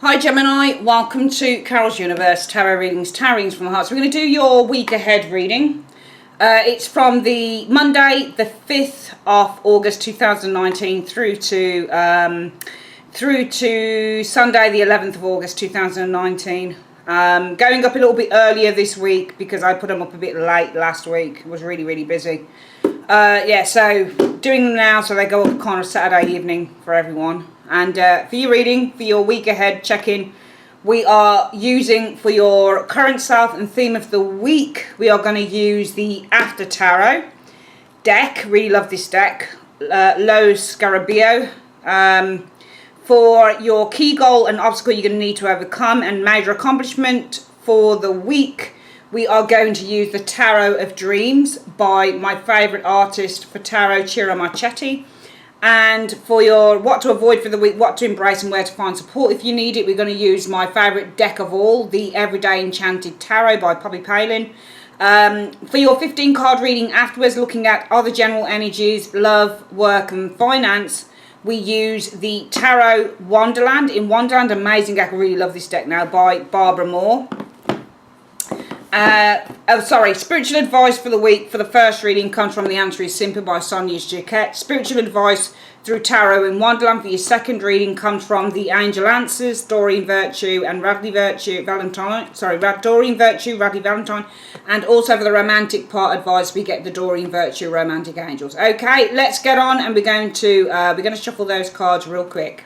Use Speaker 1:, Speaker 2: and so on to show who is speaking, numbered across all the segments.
Speaker 1: Hi Gemini, welcome to Carol's Universe, Tarot Readings from the Heart. So we're going to do your week ahead reading. It's from the Monday, the 5th of August 2019 through to Sunday, the 11th of August 2019. Going up a little bit earlier this week because I put them up a bit late last week. I was really busy. So doing them now so they go up kind of Saturday evening for everyone. And for your reading, for your week ahead check-in, we are using for your current self and theme of the week, we are going to use the After Tarot deck. Really love this deck. Lo Scarabeo. For your key goal and obstacle you're going to need to overcome and major accomplishment for the week, we are going to use the Tarot of Dreams by my favourite artist for tarot, Ciro Marchetti. And for your what to avoid for the week, what to embrace and where to find support if you need it, we're going to use my favourite deck of all, the Everyday Enchanted Tarot by Poppy Palin. For your 15 card reading afterwards, looking at other general energies, love, work and finance, we use the Tarot Wonderland. In Wonderland, amazing deck, I really love this deck now, by Barbara Moore. Spiritual advice for the week for the first reading comes from The Answer is Simple by Sonia Jaquette. Spiritual advice through Tarot in Wonderland for your second reading comes from The Angel Answers, Doreen Virtue and Radley Valentine. And also for the romantic part advice, we get the Doreen Virtue Romantic Angels. Okay, let's get on, and we're going to shuffle those cards real quick.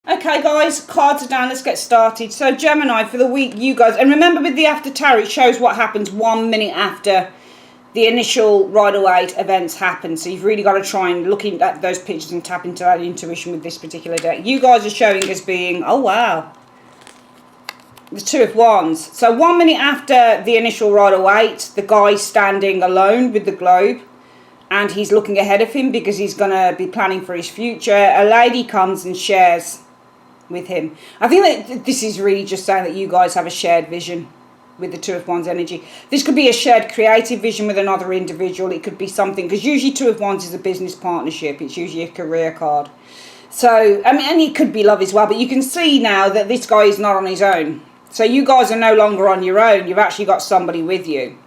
Speaker 1: Okay guys, cards are down, let's get started. So Gemini, for the week, you guys, and remember with the After Tarot, it shows what happens 1 minute after the initial Rider-Waite events happen. So you've really got to try and look at those pictures and tap into that intuition with this particular deck. You guys are showing as being, oh wow, the Two of Wands. So 1 minute after the initial Rider-Waite, the guy's standing alone with the globe. And he's looking ahead of him because he's going to be planning for his future. A lady comes and shares with him. I think that this is really just saying that you guys have a shared vision with the Two of Wands energy. This could be a shared creative vision with another individual. It could be something, because usually Two of Wands is a business partnership. It's usually a career card. So, I mean, and it could be love as well. But you can see now that this guy is not on his own. So you guys are no longer on your own. You've actually got somebody with you.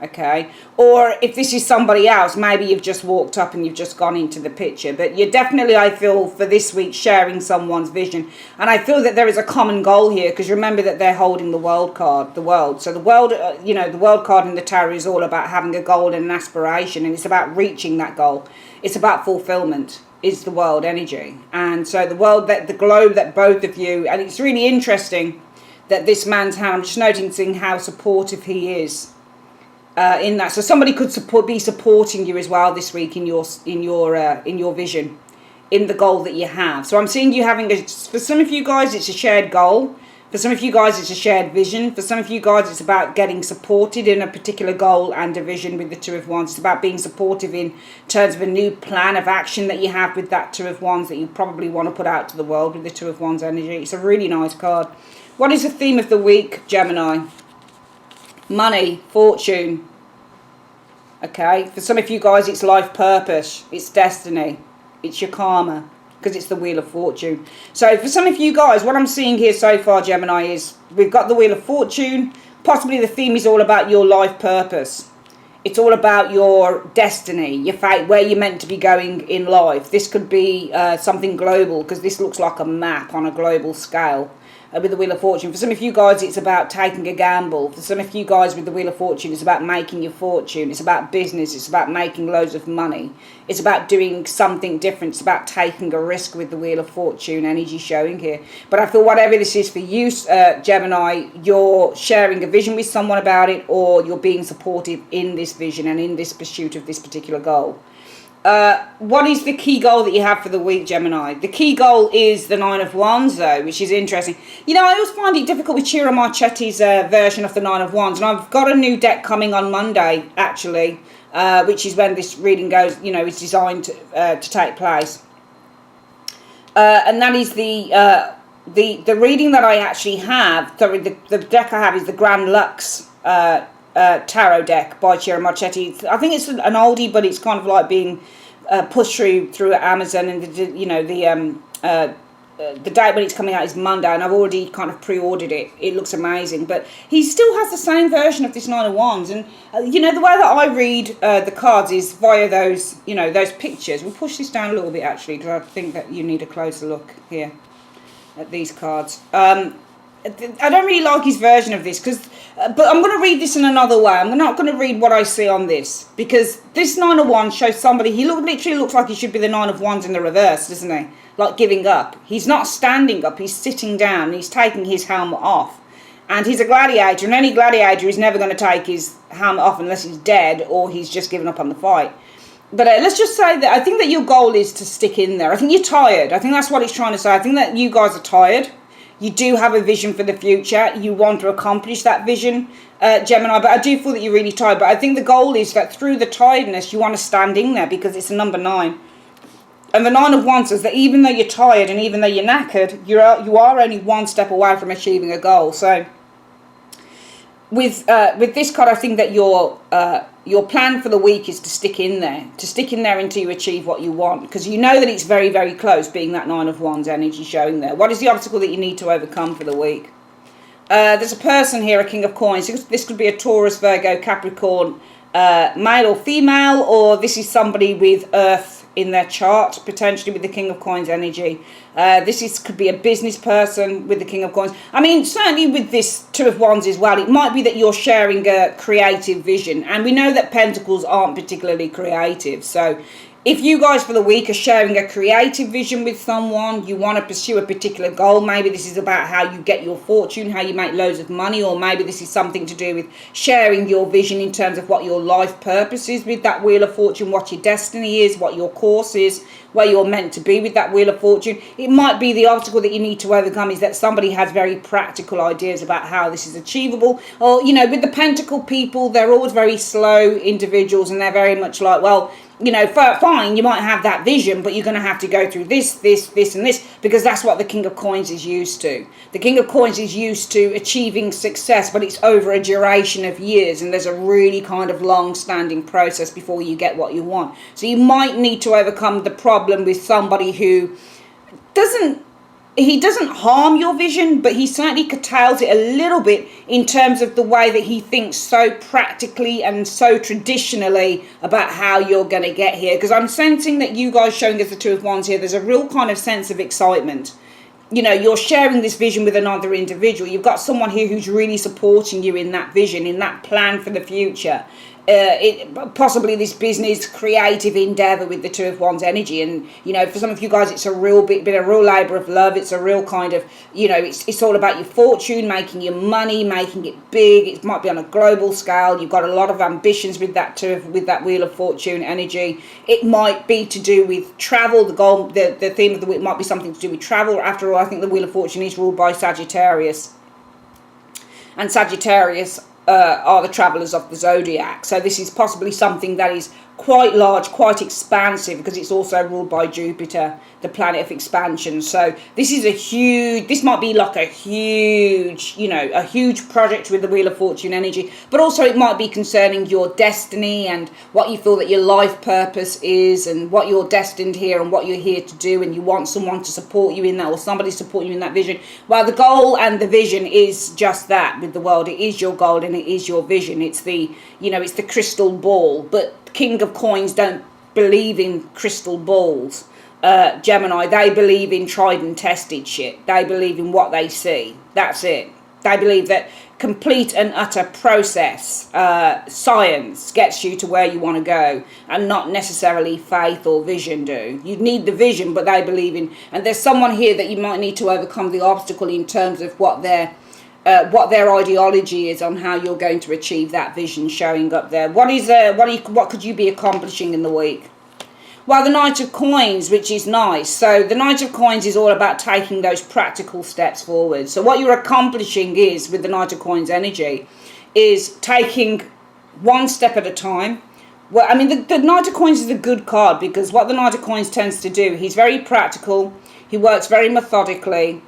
Speaker 1: Okay, or if this is somebody else, maybe you've just walked up and you've just gone into the picture, but you're definitely, I feel, for this week sharing someone's vision. And I feel that there is a common goal here, because remember that they're holding the world card, the world. So the world, the world card in the tarot is all about having a goal and an aspiration, and it's about reaching that goal. It's about fulfillment, is the world energy. And so the world, that the globe that both of you, and it's really interesting that this man's hand, I'm just noticing how supportive he is in that. So somebody could be supporting you as well this week in your vision, in the goal that you have. So I'm seeing you having for some of you guys it's a shared goal, for some of you guys it's a shared vision, for some of you guys it's about getting supported in a particular goal and a vision with the Two of Wands. It's about being supportive in terms of a new plan of action that you have with that Two of Wands that you probably want to put out to the world with the Two of Wands energy. It's a really nice card. What is the theme of the week, Gemini? Money, fortune. Okay, for some of you guys it's life purpose, it's destiny, it's your karma, because it's the Wheel of Fortune. So for some of you guys, what I'm seeing here so far, Gemini, is we've got the Wheel of Fortune. Possibly the theme is all about your life purpose. It's all about your destiny, your fate, where you're meant to be going in life. This could be something global, because this looks like a map on a global scale. With the Wheel of Fortune. For some of you guys, it's about taking a gamble. For some of you guys with the Wheel of Fortune, it's about making your fortune. It's about business. It's about making loads of money. It's about doing something different. It's about taking a risk with the Wheel of Fortune energy showing here. But I feel whatever this is for you, Gemini, you're sharing a vision with someone about it, or you're being supportive in this vision and in this pursuit of this particular goal. What is the key goal that you have for the week, Gemini? The key goal is the Nine of Wands, though, which is interesting. You know, I always find it difficult with Ciro Marchetti's version of the Nine of Wands, and I've got a new deck coming on Monday, actually, which is when this reading goes, is designed to take place. And that is the the reading that I actually have, the deck I have is the Grand Lux tarot deck by Chiara Marchetti. I think it's an oldie, but it's kind of like being pushed through Amazon, and the date when it's coming out is Monday, and I've already kind of pre-ordered it. It looks amazing, but he still has the same version of this Nine of Wands, and the way that I read the cards is via those those pictures. We'll push this down a little bit actually, because I think that you need a closer look here at these cards. I don't really like his version of this, but I'm going to read this in another way. I'm not going to read what I see on this, because this Nine of Wands shows somebody, he literally looks like he should be the Nine of Wands in the reverse, doesn't he? Like giving up. He's not standing up, he's sitting down, and he's taking his helmet off. And he's a gladiator, and any gladiator is never going to take his helmet off unless he's dead or he's just given up on the fight. But let's just say that I think that your goal is to stick in there. I think you're tired. I think that's what it's trying to say. I think that you guys are tired. You do have a vision for the future. You want to accomplish that vision, Gemini. But I do feel that you're really tired. But I think the goal is that through the tiredness, you want to stand in there, because it's a number 9. And the Nine of Wands says that even though you're tired and even though you're knackered, you are only one step away from achieving a goal. So with this card, I think that your plan for the week is to stick in there until you achieve what you want, because you know that it's very, very close, being that Nine of Wands energy showing there. What is the obstacle that you need to overcome for the week? There's a person here, a King of Coins. This could be a Taurus, Virgo, Capricorn, male or female, or this is somebody with Earth in their chart, potentially with the King of Coins energy. Could be a business person with the King of Coins. I mean, certainly with this Two of Wands as well, it might be that you're sharing a creative vision, and we know that Pentacles aren't particularly creative. So if you guys for the week are sharing a creative vision with someone, you want to pursue a particular goal, maybe this is about how you get your fortune, how you make loads of money, or maybe this is something to do with sharing your vision in terms of what your life purpose is with that Wheel of Fortune, what your destiny is, what your course is, where you're meant to be with that Wheel of Fortune. It might be the obstacle that you need to overcome is that somebody has very practical ideas about how this is achievable. Or, with the Pentacle people, they're always very slow individuals, and they're very much like, well, fine, you might have that vision, but you're going to have to go through this, and this, because that's what the King of Coins is used to. The King of Coins is used to achieving success, but it's over a duration of years, and there's a really kind of long-standing process before you get what you want. So you might need to overcome the problem with somebody who doesn't harm your vision, but he certainly curtails it a little bit in terms of the way that he thinks so practically and so traditionally about how you're going to get here. Because I'm sensing that you guys showing us the Two of Wands here, there's a real kind of sense of excitement. You're sharing this vision with another individual. You've got someone here who's really supporting you in that vision, in that plan for the future. Possibly this business creative endeavor with the Two of Wands energy, and for some of you guys it's a real bit a real labor of love. It's a real kind of it's all about your fortune, making your money, making it big. It might be on a global scale. You've got a lot of ambitions with that Wheel of Fortune energy. It might be to do with travel. The theme of the week might be something to do with travel. After all, I think the Wheel of Fortune is ruled by Sagittarius, and Sagittarius are the travellers of the zodiac. So this is possibly something that is quite large, quite expansive, because it's also ruled by Jupiter, the planet of expansion. So this might be like a huge project with the Wheel of Fortune energy, but also it might be concerning your destiny and what you feel that your life purpose is, and what you're destined here and what you're here to do, and you want someone to support you in that, or somebody to support you in that vision. Well, the goal and the vision is just that with the world. It is your goal and it is your vision. It's the crystal ball, but King of Coins don't believe in crystal balls, Gemini. They believe in tried and tested shit. They believe in what they see. That's it. They believe that complete and utter process, science gets you to where you want to go, and not necessarily faith or vision do. You need the vision, but they believe in, and there's someone here that you might need to overcome the obstacle in terms of what their ideology is on how you're going to achieve that vision showing up there. What could you be accomplishing in the week? Well, the Knight of Coins, which is nice. So the Knight of Coins is all about taking those practical steps forward. So what you're accomplishing is, with the Knight of Coins energy, is taking one step at a time. Well, I mean, the Knight of Coins is a good card, because what the Knight of Coins tends to do, he's very practical, he works very methodically,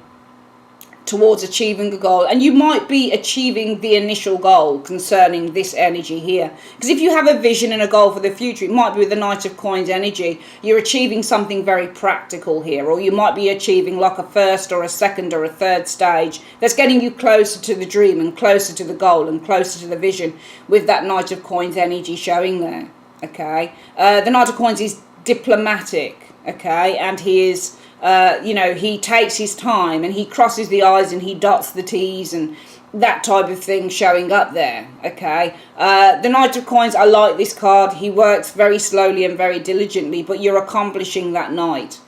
Speaker 1: towards achieving a goal, and you might be achieving the initial goal concerning this energy here, because if you have a vision and a goal for the future, it might be with the Knight of Coins energy, you're achieving something very practical here, or you might be achieving like a first or a second or a third stage that's getting you closer to the dream and closer to the goal and closer to the vision, with that Knight of Coins energy showing there. Okay, the Knight of Coins is diplomatic, okay, and he is he takes his time and he crosses the I's and he dots the T's and that type of thing showing up there, okay. The Knight of Coins, I like this card. He works very slowly and very diligently, but you're accomplishing that Knight.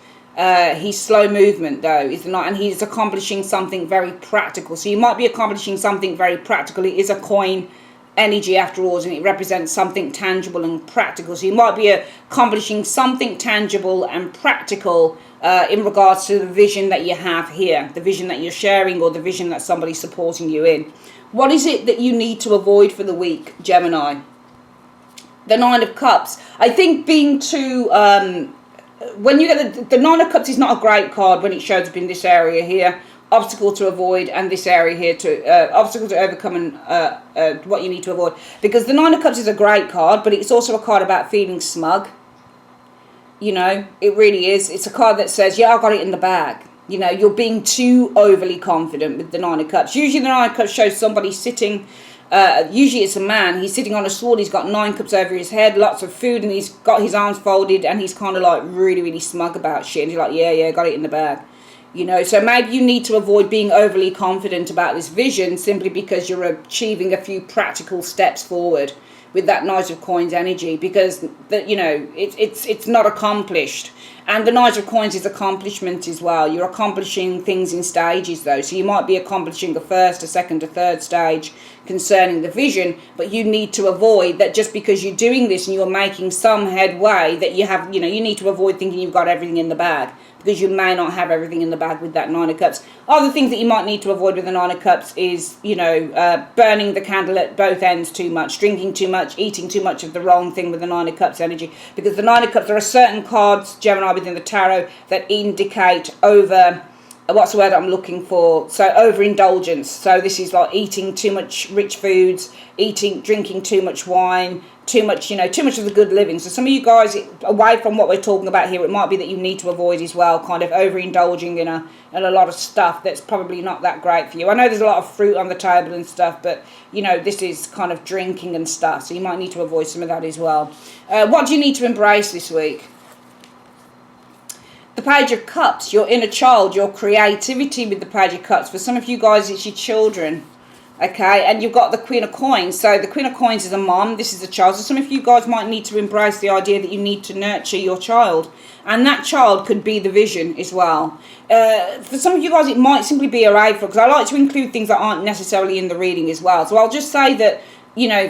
Speaker 1: He's slow movement though, is the Knight, and he's accomplishing something very practical. So you might be accomplishing something very practical. It is a coin energy after all, and it represents something tangible and practical. So you might be accomplishing something tangible and practical in regards to the vision that you have here, the vision that you're sharing, or the vision that somebody's supporting you in. What is it that you need to avoid for the week, Gemini? The Nine of Cups. I think being too when you get the Nine of Cups is not a great card when it shows up in this area here. Obstacle to avoid, and this area here to obstacle to overcome, and what you need to avoid, because the Nine of Cups is a great card, but it's also a card about feeling smug. You know, it really is. It's a card that says, yeah, I got it in the bag. You know, you're being too overly confident with the Nine of Cups. Usually the Nine of Cups shows somebody sitting, usually it's a man, he's sitting on a sword, he's got 9 cups over his head, lots of food, and he's got his arms folded, and he's kind of like really, really smug about shit, and he's like, yeah, got it in the bag. You know, so maybe you need to avoid being overly confident about this vision simply because you're achieving a few practical steps forward with that Knight of Coins energy, because it's not accomplished. And the Knight of Coins is accomplishment as well. You're accomplishing things in stages though. So you might be accomplishing a first, a second, a third stage concerning the vision, but you need to avoid that just because you're doing this and you're making some headway that you need to avoid thinking you've got everything in the bag, because you may not have everything in the bag with that Nine of Cups. Other things that you might need to avoid with the Nine of Cups is, burning the candle at both ends too much, drinking too much, eating too much of the wrong thing with the Nine of Cups energy. Because the Nine of Cups, there are certain cards, Gemini, within the tarot that indicate what's the word I'm looking for? So overindulgence. So this is like eating too much rich foods, drinking too much wine, too much of the good living. So some of you guys, away from what we're talking about here, it might be that you need to avoid as well, kind of overindulging in a lot of stuff that's probably not that great for you. I know there's a lot of fruit on the table and stuff, but this is kind of drinking and stuff, so you might need to avoid some of that as well. What do you need to embrace this week? The Page of Cups, your inner child, your creativity with the Page of Cups. For some of you guys, it's your children. Okay, and you've got the Queen of Coins. So the Queen of Coins is a mom, this is a child. So some of you guys might need to embrace the idea that you need to nurture your child. And that child could be the vision as well. For some of you guys, it might simply be a rainfall, because I like to include things that aren't necessarily in the reading as well. So I'll just say that,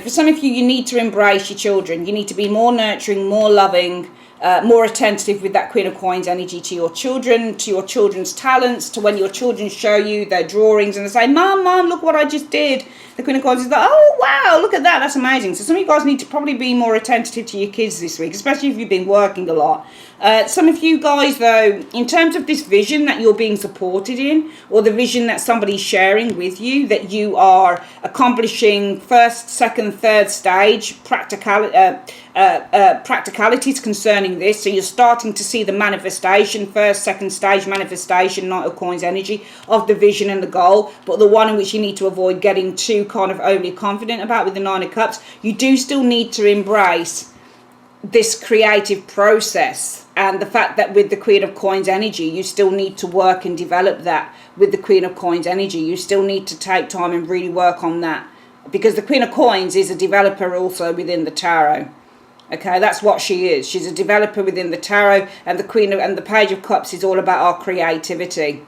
Speaker 1: for some of you, you need to embrace your children. You need to be more nurturing, more loving, more attentive with that Queen of Coins energy to your children, to your children's talents, to when your children show you their drawings and they say, Mom, look what I just did. The Queen of Coins is like, oh, wow, look at that. That's amazing. So some of you guys need to probably be more attentive to your kids this week, especially if you've been working a lot. Some of you guys, though, in terms of this vision that you're being supported in, or the vision that somebody's sharing with you, that you are accomplishing first, second, third stage practicalities concerning this. So you're starting to see the manifestation, first, second stage manifestation, Knight of Coins energy of the vision and the goal, but the one in which you need to avoid getting too kind of overly confident about with the Nine of Cups. You do still need to embrace this creative process, and the fact that with the Queen of Coins energy, you still need to work and develop that with the Queen of Coins energy. You still need to take time and really work on that, because the Queen of Coins is a developer also within the tarot. Okay, that's what she is. She's a developer within the tarot, and the Page of Cups is all about our creativity.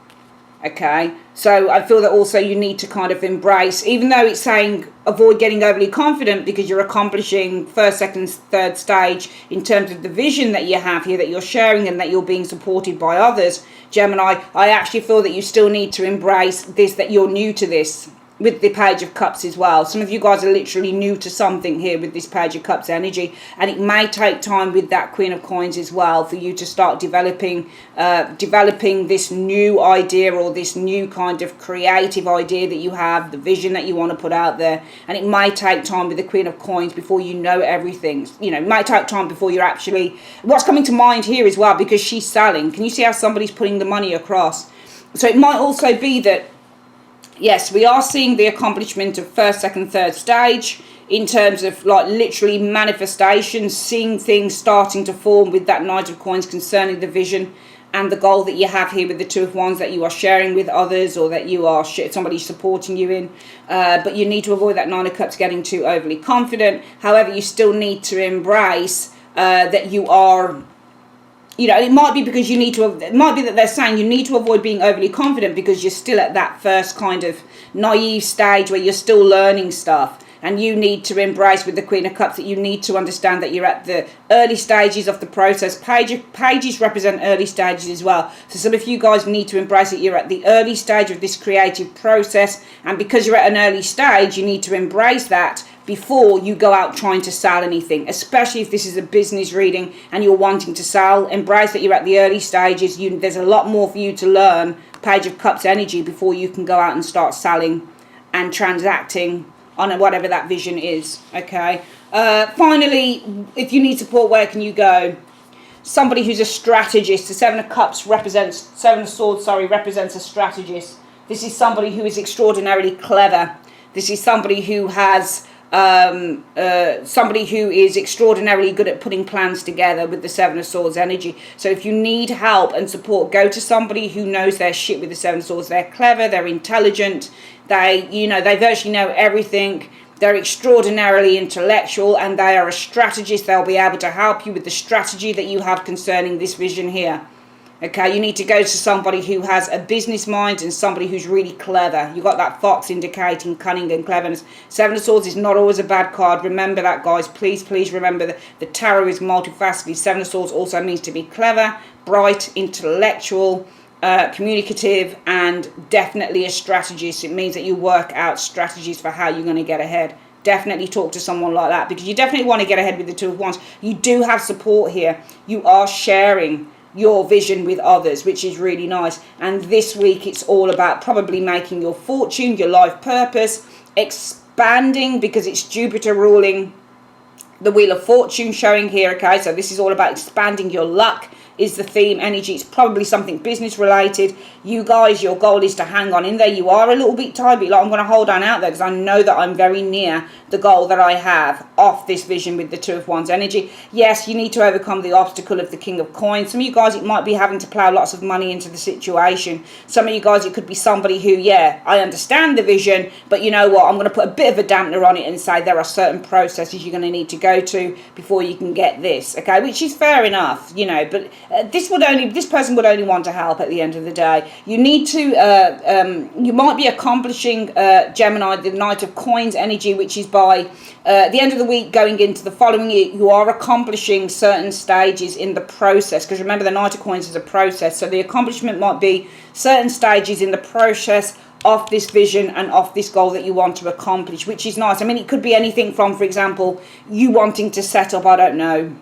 Speaker 1: Okay, so I feel that also you need to kind of embrace, even though it's saying avoid getting overly confident because you're accomplishing first, second, third stage in terms of the vision that you have here, that you're sharing and that you're being supported by others, Gemini, I actually feel that you still need to embrace this, that you're new to this. with the Page of Cups as well. Some of you guys are literally new to something here with this Page of Cups energy, and it may take time with that Queen of Coins as well for you to start developing this new idea, or this new kind of creative idea that you have, the vision that you want to put out there. And it may take time with the Queen of Coins before you know everything. You know, it may take time before you're actually, what's coming to mind here as well, because she's selling. Can you see how somebody's putting the money across? So it might also be that, yes, we are seeing the accomplishment of first, second, third stage in terms of like literally manifestation, seeing things starting to form with that Knight of Coins concerning the vision and the goal that you have here with the Two of Wands that you are sharing with others, or that you are somebody supporting you in. But you need to avoid that Nine of Cups getting too overly confident. However, you still need to embrace that you are, you know, it might be because you need to, it might be that they're saying you need to avoid being overly confident because you're still at that first kind of naive stage where you're still learning stuff. And you need to embrace with the Queen of Cups that you need to understand that you're at the early stages of the process. Pages represent early stages as well. So some of you guys need to embrace that you're at the early stage of this creative process. And because you're at an early stage, you need to embrace that before you go out trying to sell anything, especially if this is a business reading and you're wanting to sell. Embrace that you're at the early stages. There's a lot more for you to learn, Page of Cups energy, before you can go out and start selling and transacting on whatever that vision is. Okay. Finally, if you need support, where can you go? Somebody who's a strategist. The Seven of Cups represents, Seven of Swords, represents a strategist. This is somebody who is extraordinarily clever. This is somebody who has somebody who is extraordinarily good at putting plans together with the Seven of Swords energy. So if you need help and support, go to somebody who knows their shit with the Seven of Swords. They're clever, they're intelligent, they virtually know everything. They're extraordinarily intellectual, and they are a strategist. They'll be able to help you with the strategy that you have concerning this vision here. Okay, you need to go to somebody who has a business mind and somebody who's really clever. You've got that fox indicating cunning and cleverness. Seven of Swords is not always a bad card. Remember that, guys. Please remember that the tarot is multifaceted. Seven of Swords also means to be clever, bright, intellectual, communicative, and definitely a strategist. It means that you work out strategies for how you're going to get ahead. Definitely talk to someone like that, because you definitely want to get ahead with the Two of Wands. You do have support here. You are sharing your vision with others, which is really nice. And this week it's all about probably making your fortune, your life purpose, expanding, because it's Jupiter ruling the Wheel of Fortune showing here. Okay, so this is all about expanding your luck is the theme energy. It's probably something business related. You guys, your goal is to hang on in there. You are a little bit tired, but like, I'm going to hold on out there because I know that I'm very near the goal that I have off this vision with the Two of Wands energy. Yes, you need to overcome the obstacle of the King of Coins. Some of you guys, it might be having to plow lots of money into the situation. Some of you guys, it could be somebody who, yeah, I understand the vision, but you know what, I'm going to put a bit of a dampener on it and say there are certain processes you're going to need to go to before you can get this, okay, which is fair enough, you know, but this person would only want to help at the end of the day. You need to, you might be accomplishing, Gemini, the Knight of Coins energy, which is by the end of the week going into the following year, you are accomplishing certain stages in the process. Because remember, the Knight of Coins is a process. So the accomplishment might be certain stages in the process of this vision and of this goal that you want to accomplish, which is nice. I mean, it could be anything from, for example, you wanting to set up, I don't know,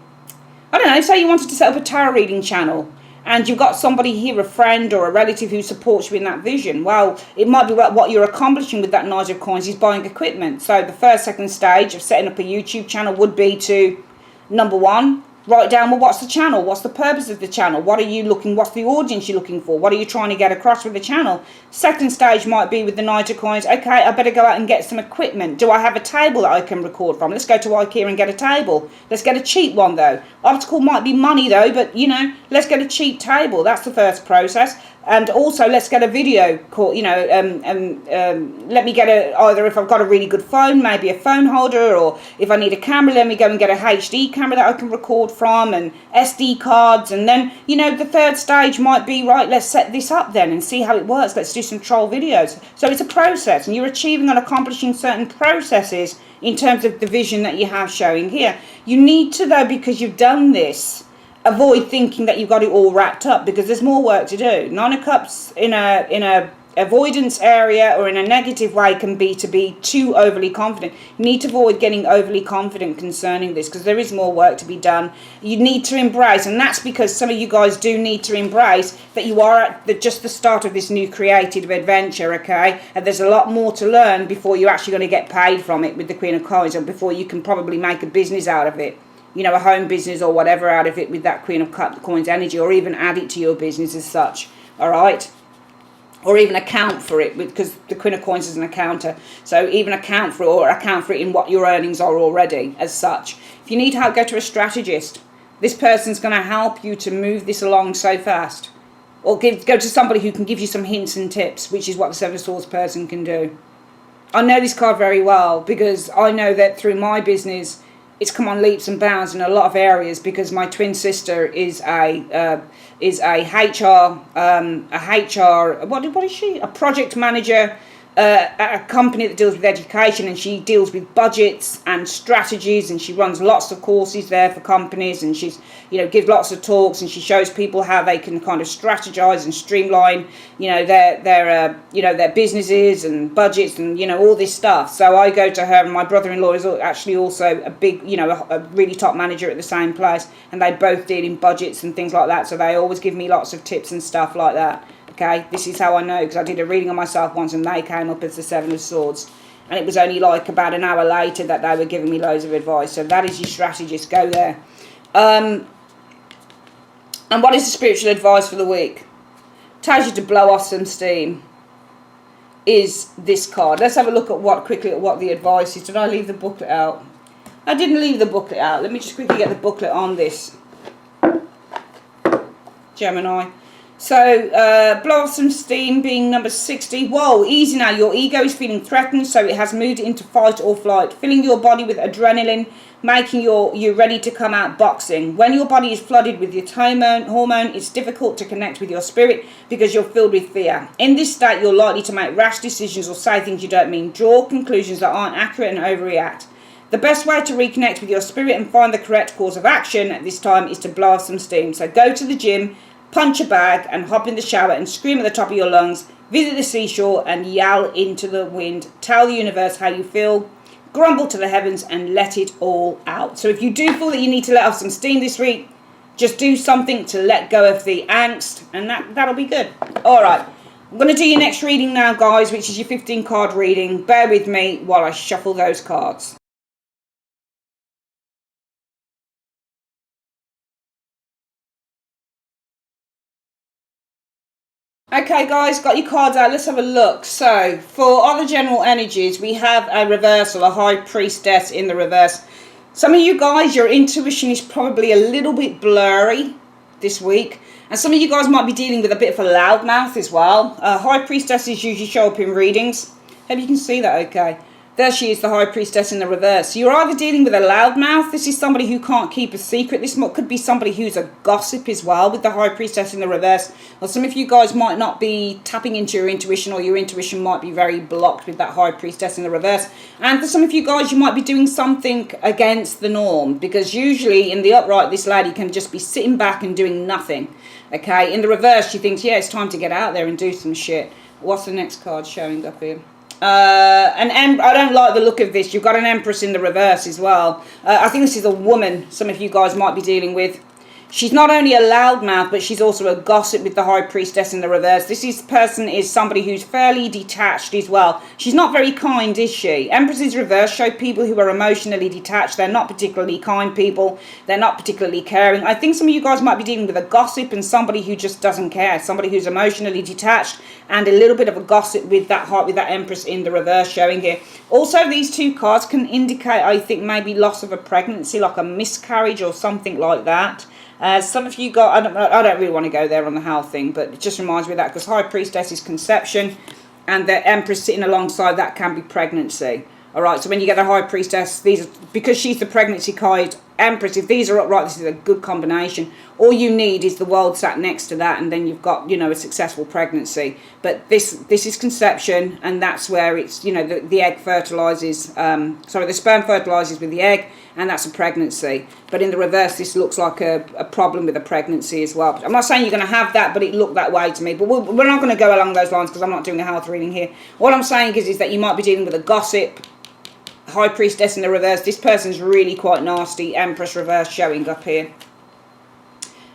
Speaker 1: say you wanted to set up a tarot reading channel, and you've got somebody here, a friend or a relative who supports you in that vision. Well, it might be what you're accomplishing with that Knight of Coins is buying equipment. So the first, second stage of setting up a YouTube channel would be to, number one, write down, well, what's the channel? What's the purpose of the channel? What are you looking, what's the audience you're looking for? What are you trying to get across with the channel? Second stage might be with the Knight of Coins. Okay, I better go out and get some equipment. Do I have a table that I can record from? Let's go to IKEA and get a table. Let's get a cheap one though. Obstacle might be money though, but you know, let's get a cheap table. That's the first process. And also, let's get a video call, you know, let me get either if I've got a really good phone, maybe a phone holder, or if I need a camera, let me go and get a HD camera that I can record from, and SD cards. And then, you know, the third stage might be, right, let's set this up then and see how it works. Let's do some troll videos. So it's a process, and you're achieving and accomplishing certain processes in terms of the vision that you have showing here. You need to, though, because you've done this, avoid thinking that you've got it all wrapped up, because there's more work to do. Nine of Cups in a avoidance area or in a negative way can be to be too overly confident. You need to avoid getting overly confident concerning this, because there is more work to be done. You need to embrace, and that's because some of you guys do need to embrace that you are at just the start of this new creative adventure, okay? And there's a lot more to learn before you're actually going to get paid from it with the Queen of Coins, and before you can probably make a business out of it. You know, a home business or whatever out of it with that Queen of Coins energy, or even add it to your business as such, all right? Or even account for it, because the Queen of Coins is an accountant. So even account for it, or account for it in what your earnings are already as such. If you need help, go to a strategist. This person's going to help you to move this along so fast. Or go to somebody who can give you some hints and tips, which is what the Seven of Swords person can do. I know this card very well, because I know that through my business, it's come on leaps and bounds in a lot of areas, because my twin sister is a HR, what is she? A project manager at a company that deals with education, and she deals with budgets and strategies, and she runs lots of courses there for companies, and she's, you know, gives lots of talks, and she shows people how they can kind of strategize and streamline, you know, their businesses and budgets and, you know, all this stuff. So I go to her, and my brother-in-law is actually also a big, you know, a really top manager at the same place, and they both deal in budgets and things like that. So they always give me lots of tips and stuff like that. Okay, this is how I know, because I did a reading on myself once and they came up as the Seven of Swords. And it was only like about an hour later that they were giving me loads of advice. So that is your strategist. Go there. And what is the spiritual advice for the week? Tells you to blow off some steam. Is this card. Let's have a look at quickly at what the advice is. Did I leave the booklet out? I didn't leave the booklet out. Let me just quickly get the booklet on this. Gemini. So, blow off some steam being number 60. Whoa, easy now. Your ego is feeling threatened, so it has moved into fight or flight. Filling your body with adrenaline, making you ready to come out boxing. When your body is flooded with your hormone, it's difficult to connect with your spirit because you're filled with fear. In this state, you're likely to make rash decisions or say things you don't mean. Draw conclusions that aren't accurate and overreact. The best way to reconnect with your spirit and find the correct course of action at this time is to blow off some steam. So go to the gym, punch a bag and hop in the shower and scream at the top of your lungs, visit the seashore and yell into the wind, tell the universe how you feel, grumble to the heavens and let it all out. So if you do feel that you need to let off some steam this week, just do something to let go of the angst, and that'll be good. Alright, I'm going to do your next reading now, guys, which is your 15 card reading. Bear with me while I shuffle those cards. Okay guys, got your cards out, let's have a look. So, for other general energies, we have a reversal, a High Priestess in the reverse. Some of you guys, your intuition is probably a little bit blurry this week. And some of you guys might be dealing with a bit of a loudmouth as well. High Priestesses usually show up in readings. Hope you can see that okay. There she is, the High Priestess in the reverse. So you're either dealing with a loudmouth. This is somebody who can't keep a secret. This could be somebody who's a gossip as well with the High Priestess in the reverse. Or some of you guys might not be tapping into your intuition, or your intuition might be very blocked with that High Priestess in the reverse. And for some of you guys, you might be doing something against the norm, because usually in the upright, this lady can just be sitting back and doing nothing. Okay, in the reverse, she thinks, yeah, it's time to get out there and do some shit. What's the next card showing up here? I don't like the look of this. You've got an Empress in the reverse as well. I think this is a woman some of you guys might be dealing with. She's not only a loudmouth, but she's also a gossip with the High Priestess in the reverse. This person is somebody who's fairly detached as well. She's not very kind, is she? Empresses reverse show people who are emotionally detached. They're not particularly kind people. They're not particularly caring. I think some of you guys might be dealing with a gossip and somebody who just doesn't care. Somebody who's emotionally detached and a little bit of a gossip with that Empress in the reverse showing here. Also, these two cards can indicate, I think, maybe loss of a pregnancy, like a miscarriage or something like that. Some of you got, I don't really want to go there on the health thing, but it just reminds me of that, because High Priestess is conception, and the Empress sitting alongside that can be pregnancy. Alright, so when you get the High Priestess, because she's the pregnancy card Empress, if these are upright, this is a good combination. All you need is the world sat next to that, and then you've got, you know, a successful pregnancy. But this is conception, and that's where it's, you know, the egg fertilizes, the sperm fertilizes with the egg, and that's a pregnancy. But in the reverse, this looks like a problem with a pregnancy as well. I'm not saying you're going to have that, but it looked that way to me. But we're not going to go along those lines because I'm not doing a health reading here. What I'm saying is that you might be dealing with a gossip, High Priestess in the reverse. This person's really quite nasty. Empress reverse showing up here.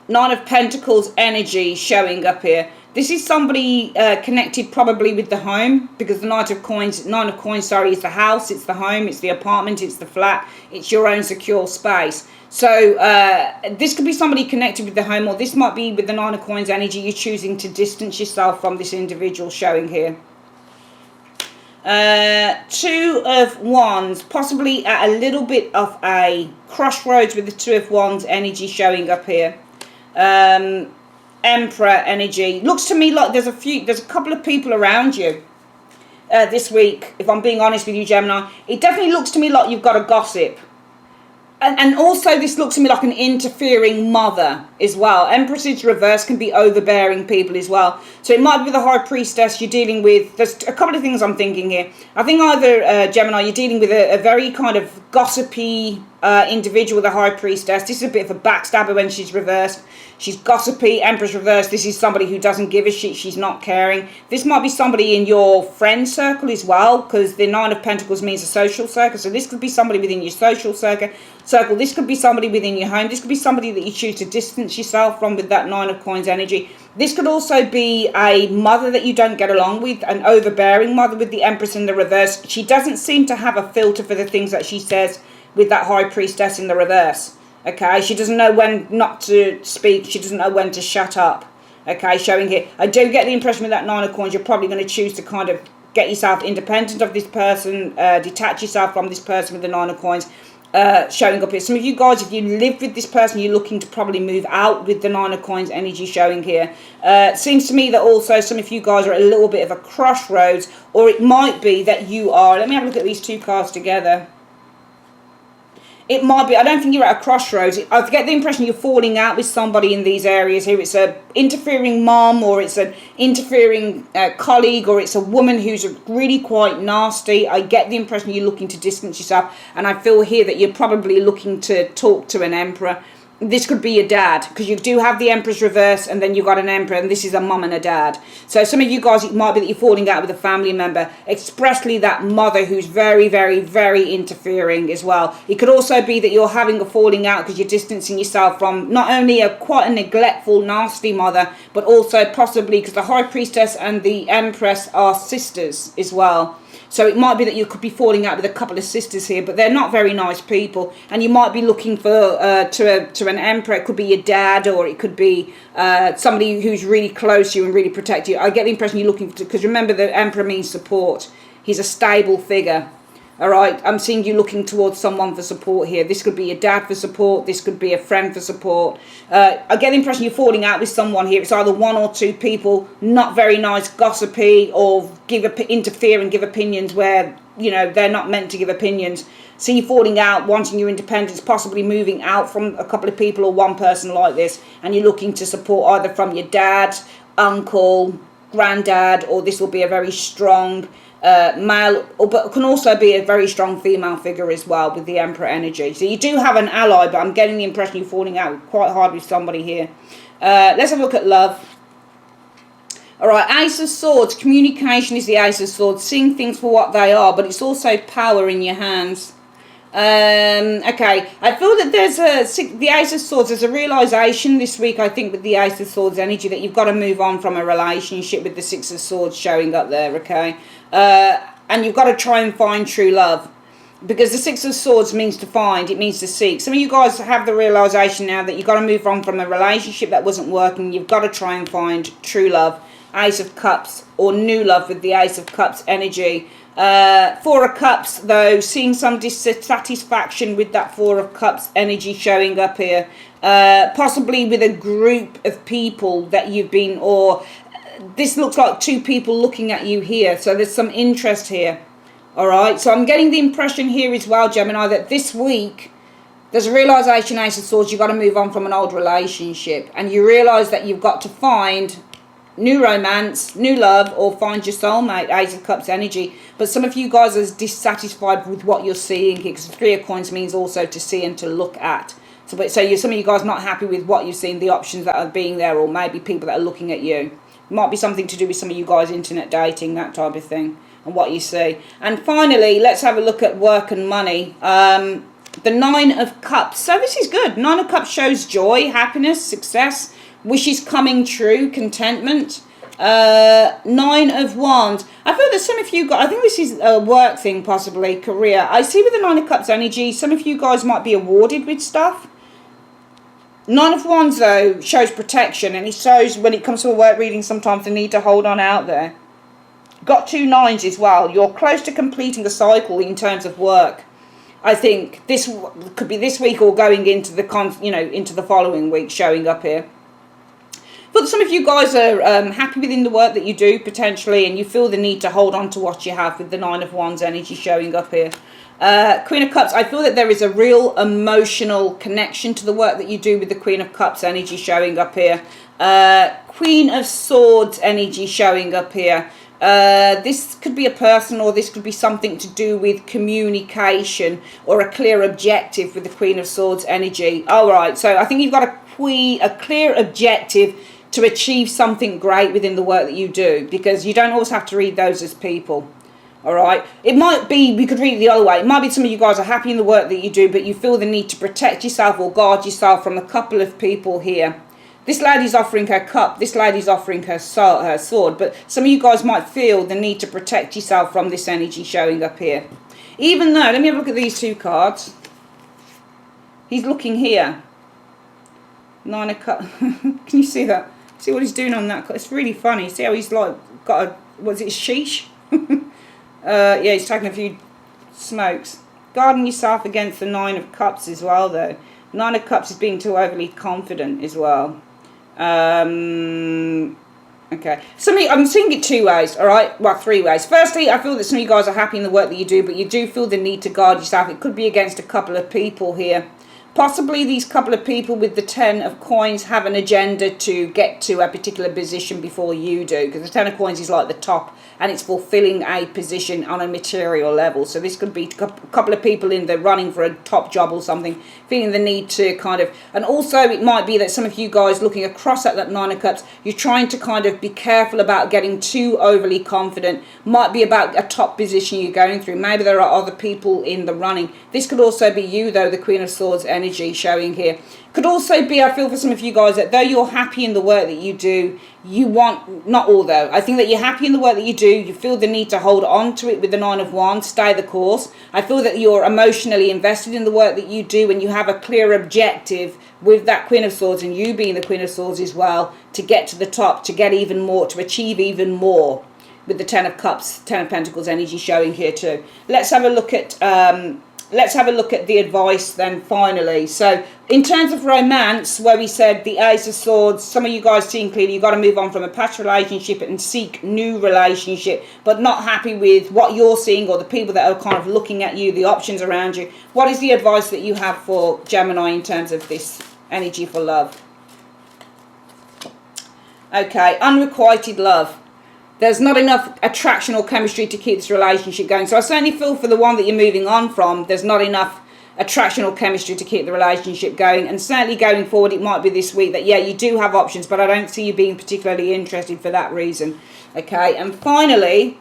Speaker 1: Nine of Pentacles energy showing up here. This is somebody connected probably with the home, because the Nine of Coins, is the house, it's the home, it's the apartment, it's the flat, it's your own secure space. So this could be somebody connected with the home, or this might be with the Nine of Coins energy. You're choosing to distance yourself from this individual showing here. Two of Wands, possibly at a little bit of a crossroads with the Two of Wands energy showing up here. Emperor energy. Looks to me like there's a couple of people around you this week, if I'm being honest with you, Gemini. It definitely looks to me like you've got a gossip. And also this looks to me like an interfering mother as well. Empress's reverse can be overbearing people as well. So it might be the High Priestess you're dealing with. There's a couple of things I'm thinking here. I think either, Gemini, you're dealing with a very kind of gossipy individual, the High Priestess. This is a bit of a backstabber when she's reversed. She's gossipy. Empress reversed. This is somebody who doesn't give a shit. She's not caring. This might be somebody in your friend circle as well, because the Nine of Pentacles means a social circle. So this could be somebody within your social circle. This could be somebody within your home. This could be somebody that you choose to distance yourself from with that Nine of Coins energy. This could also be a mother that you don't get along with, an overbearing mother with the Empress in the reverse. She doesn't seem to have a filter for the things that she says with that High Priestess in the reverse. Okay, she doesn't know when not to speak. She doesn't know when to shut up. Okay, showing here. I do get the impression with that Nine of Coins, you're probably going to choose to kind of get yourself independent of this person, detach yourself from this person with the Nine of Coins. Showing up here. Some of you guys, if you live with this person, you're looking to probably move out with the Nine of Coins energy showing here. Seems to me that also some of you guys are at a little bit of a crossroads, or it might be that you are, let me have a look at these two cards together. It might be, I don't think you're at a crossroads. I get the impression you're falling out with somebody in these areas here. It's an interfering mom, or it's an interfering colleague, or it's a woman who's really quite nasty. I get the impression you're looking to distance yourself, and I feel here that you're probably looking to talk to an emperor. This could be your dad, because you do have the Empress reverse, and then you've got an emperor, and this is a mum and a dad. So some of you guys, it might be that you're falling out with a family member, expressly that mother who's very, very, very interfering as well. It could also be that you're having a falling out because you're distancing yourself from not only quite a neglectful, nasty mother, but also possibly because the High Priestess and the Empress are sisters as well. So it might be that you could be falling out with a couple of sisters here, but they're not very nice people. And you might be looking for to an emperor. It could be your dad, or it could be somebody who's really close to you and really protect you. I get the impression you're looking to, because remember the emperor means support. He's a stable figure. All right, I'm seeing you looking towards someone for support here. This could be your dad for support. This could be a friend for support. I get the impression you're falling out with someone here. It's either one or two people, not very nice, gossipy, or interfere and give opinions where, you know, they're not meant to give opinions. So you're falling out, wanting your independence, possibly moving out from a couple of people or one person like this, and you're looking to support either from your dad, uncle, granddad, or this will be a very strong male, but can also be a very strong female figure as well with the Emperor energy. So you do have an ally, but I'm getting the impression you're falling out quite hard with somebody here. Let's have a look at love. Alright, Ace of Swords. Communication is the Ace of Swords. Seeing things for what they are, but it's also power in your hands. Okay, I feel that there's the Ace of Swords, there's a realisation this week, I think, with the Ace of Swords energy, that you've got to move on from a relationship with the Six of Swords showing up there, okay? And you've got to try and find true love, because the Six of Swords means to find, it means to seek. Some of you guys have the realisation now that you've got to move on from a relationship that wasn't working. You've got to try and find true love. Ace of Cups, or new love with the Ace of Cups energy. Four of Cups, though, seeing some dissatisfaction with that Four of Cups energy showing up here. Possibly with a group of people that you've been, or this looks like two people looking at you here. So there's some interest here. Alright, so I'm getting the impression here as well, Gemini, that this week There's a realisation, Ace of Swords, you've got to move on from an old relationship. And you realise that you've got to find new romance, new love, or find your soulmate, Ace of Cups energy. But some of you guys are dissatisfied with what you're seeing here, because the Three of Coins means also to see and to look at. So some of you guys not happy with what you're seeing, the options that are being there, or maybe people that are looking at you. It might be something to do with some of you guys internet dating, that type of thing, and what you see. And finally, let's have a look at work and money. The Nine of Cups. So this is good. Nine of Cups shows joy, happiness, success, wishes coming true, contentment. Nine of Wands. I feel that some of you guys, I think this is a work thing, possibly career. I see with the Nine of Cups energy, some of you guys might be awarded with stuff. Nine of Wands though shows protection, and it shows when it comes to a work reading sometimes the need to hold on out there. Got two nines as well. You're close to completing the cycle in terms of work. I think this could be this week or going into the into the following week, showing up here. But some of you guys are happy within the work that you do potentially, and you feel the need to hold on to what you have with the Nine of Wands energy showing up here. Queen of Cups, I feel that there is a real emotional connection to the work that you do with the Queen of Cups energy showing up here. Queen of Swords energy showing up here. This could be a person, or this could be something to do with communication or a clear objective with the Queen of Swords energy. All right, so I think you've got a clear objective to achieve something great within the work that you do, because you don't always have to read those as people. All right, it might be, we could read it the other way. It might be some of you guys are happy in the work that you do, but you feel the need to protect yourself or guard yourself from a couple of people here. This lady's offering her cup. This lady's offering her sword. But some of you guys might feel the need to protect yourself from this energy showing up here. Even though, let me have a look at these two cards. He's looking here. Nine of Cups. Can you see that? See what he's doing on that? It's really funny. See how he's like got a, was it a sheesh? Yeah, he's taking a few smokes. Guarding yourself against the Nine of Cups as well, though. Nine of Cups is being too overly confident as well. Okay, I'm seeing it two ways, all right? Well, three ways. Firstly, I feel that some of you guys are happy in the work that you do, but you do feel the need to guard yourself. It could be against a couple of people here. Possibly these couple of people with the Ten of Coins have an agenda to get to a particular position before you do, because the Ten of Coins is like the top, and it's fulfilling a position on a material level. So this could be a couple of people in the running for a top job or something, feeling the need to kind of, and also it might be that some of you guys looking across at that Nine of Cups, you're trying to kind of be careful about getting too overly confident. Might be about a top position you're going through. Maybe there are other people in the running. This could also be you though, the Queen of Swords energy showing here. Could also be, I feel for some of you guys, that though you're happy in the work that you do, you want, not all though, I think that you're happy in the work that you do, you feel the need to hold on to it with the Nine of Wands, stay the course. I feel that you're emotionally invested in the work that you do, and you have a clear objective with that Queen of Swords, and you being the Queen of Swords as well, to get to the top, to get even more, to achieve even more with the Ten of Cups, Ten of Pentacles energy showing here too. Let's have a look at the advice then finally. So in terms of romance, where we said the Ace of Swords, some of you guys seeing clearly you've got to move on from a past relationship and seek new relationship, but not happy with what you're seeing or the people that are kind of looking at you, the options around you. What is the advice that you have for Gemini in terms of this energy for love? Okay, unrequited love. There's not enough attraction or chemistry to keep this relationship going. So I certainly feel for the one that you're moving on from, there's not enough attraction or chemistry to keep the relationship going. And certainly going forward, it might be this week that, yeah, you do have options, but I don't see you being particularly interested for that reason. Okay, and finally,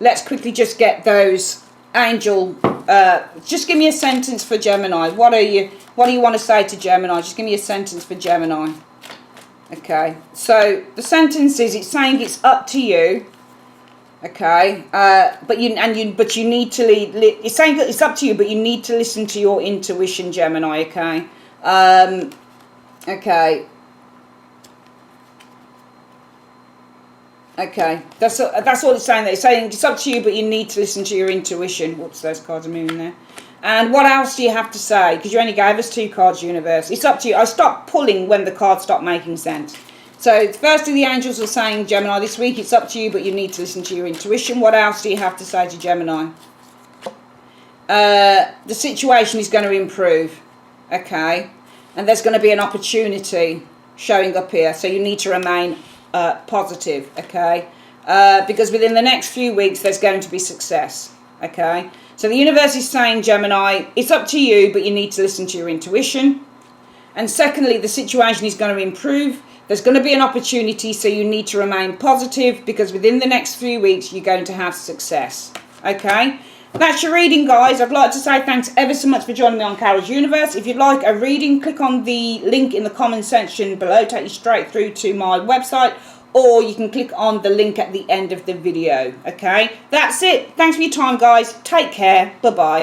Speaker 1: let's quickly just get those angel, just give me a sentence for Gemini. What do you want to say to Gemini? Just give me a sentence for Gemini. Okay, so the sentence is, it's saying it's up to you. Okay, but you need to it's saying that it's up to you, but you need to listen to your intuition, Gemini. Okay, okay, That's all it's saying. That it's saying it's up to you, but you need to listen to your intuition. Whoops, those cards are moving there. And what else do you have to say? Because you only gave us 2 cards, universe. It's up to you. I stopped pulling when the cards stopped making sense. So firstly, the angels are saying, Gemini, this week it's up to you, but you need to listen to your intuition. What else do you have to say to Gemini? The situation is going to improve. okay? And there's going to be an opportunity showing up here, so you need to remain positive, okay? Because within the next few weeks, there's going to be success, okay? So the universe is saying, Gemini, it's up to you, but you need to listen to your intuition. And secondly, the situation is going to improve. There's going to be an opportunity, so you need to remain positive, because within the next few weeks, you're going to have success, okay? That's your reading, guys. I'd like to say thanks ever so much for joining me on Carol's Universe. If you'd like a reading, click on the link in the comment section below, take you straight through to my website, or you can click on the link at the end of the video, okay? That's it. Thanks for your time, guys. Take care. Bye-bye.